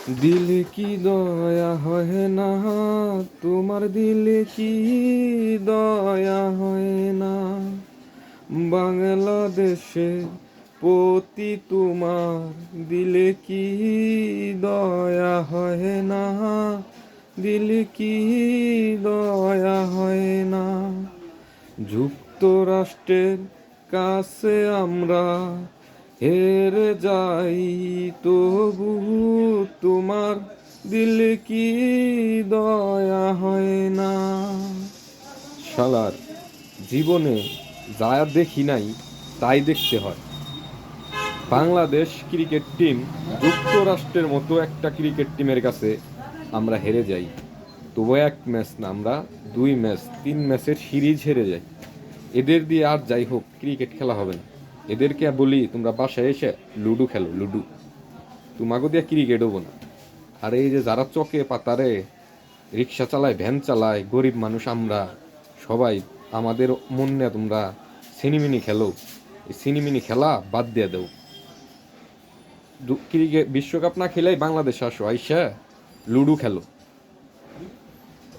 দিলে কি দয়া হয় না, তোমার দিলে কি দয়া হয় না, বাংলাদেশে প্রতি তোমার দিলে কি দয়া হয় না, দিলে কি দয়া হয় না। যুক্তরাষ্ট্রের কাছে আমরা হেরে যাই, তবু তোমার দিলে কি দয়া হয় না। শালার জীবনে যা দেখি নাই তাই দেখতে হয়। বাংলাদেশ ক্রিকেট টিম যুক্তরাষ্ট্রের মতো একটা ক্রিকেট টিমের কাছে আমরা হেরে যাই, তবু এক ম্যাচ না, আমরা 2 ম্যাচ 3 ম্যাচের সিরিজ হেরে যাই। এদের দিয়ে আর যাই হোক ক্রিকেট খেলা হবে না। এদেরকে বলি তোমরা বাসায় এসে লুডো খেলো, লুডো, তোমাকে দিয়ে ক্রিকেট হবো না। আর এই যে যারা চকে পাতারে রিক্সা চালায়, ভ্যান চালায়, গরিব মানুষ আমরা সবাই, আমাদের মন নিয়ে তোমরা সিনিমিনি খেলো। এই সিনিমিনি খেলা বাদ দিয়ে দেও। ক্রিকেট বিশ্বকাপ না খেলেই বাংলাদেশ আসো, আইসা লুডো খেলো,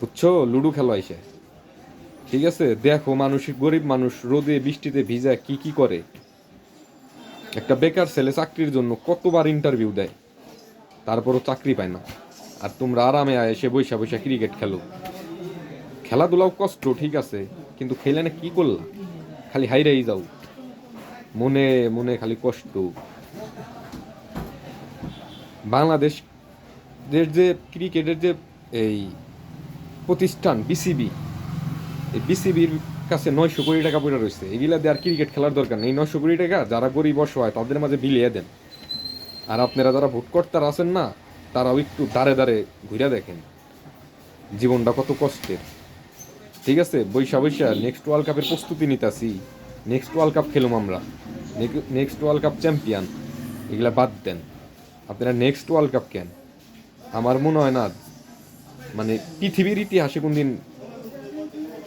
বুঝছো? লুডো খেলো আইসা, ঠিক আছে? দেখো মানুষ, গরিব মানুষ রোদে বৃষ্টিতে ভিজা কি কি করে। একটা বেকার ছেলে চাকরির জন্য কতবার ইন্টারভিউ দেয়, তারপরও চাকরি পায় না। আর তোমরা আরামে এসে বৈশা বৈশা ক্রিকেট খেলো। খেলাধুলাও কষ্ট ঠিক আছে, কিন্তু খেলে না কি করলা? খালি হাইরাই যাও, মনে মনে খালি কষ্ট। বাংলাদেশ যে ক্রিকেটের যে এই প্রতিষ্ঠান বিসিবি, এই বিসিবির কাছে 900 কোটি টাকা পড়ে রয়েছে। এগুলা দিয়ে আর ক্রিকেট খেলার দরকার নেই। 900 কোটি টাকা যারা গরিব অসহায় তাদের মাঝে বিলিয়ে দেন। আর আপনারা যারা ভোট কর্তারা আছেন না, তারাও একটু দাঁড়ে দাঁড়ে ঘুরে দেখেন জীবনটা কত কষ্টের। ঠিক আছে, বৈশা বৈশা নেক্সট ওয়ার্ল্ড কাপের প্রস্তুতি নিতেছি। নেক্সট ওয়ার্ল্ড কাপ খেলুম আমরা, নেক্সট ওয়ার্ল্ড কাপ চ্যাম্পিয়ন। এগুলা বাদ দেন, আপনারা নেক্সট ওয়ার্ল্ড কাপ কেন? আমার মনে হয় না মানে পৃথিবীর ইতিহাসে কোনদিন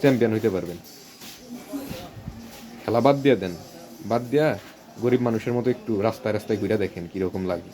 চ্যাম্পিয়ন হইতে পারবেন। খেলা বাদ দিয়ে দেন, বাদ দিয়া গরিব মানুষের মতো একটু রাস্তায় রাস্তায় ঘুরে দেখেন কিরকম লাগে।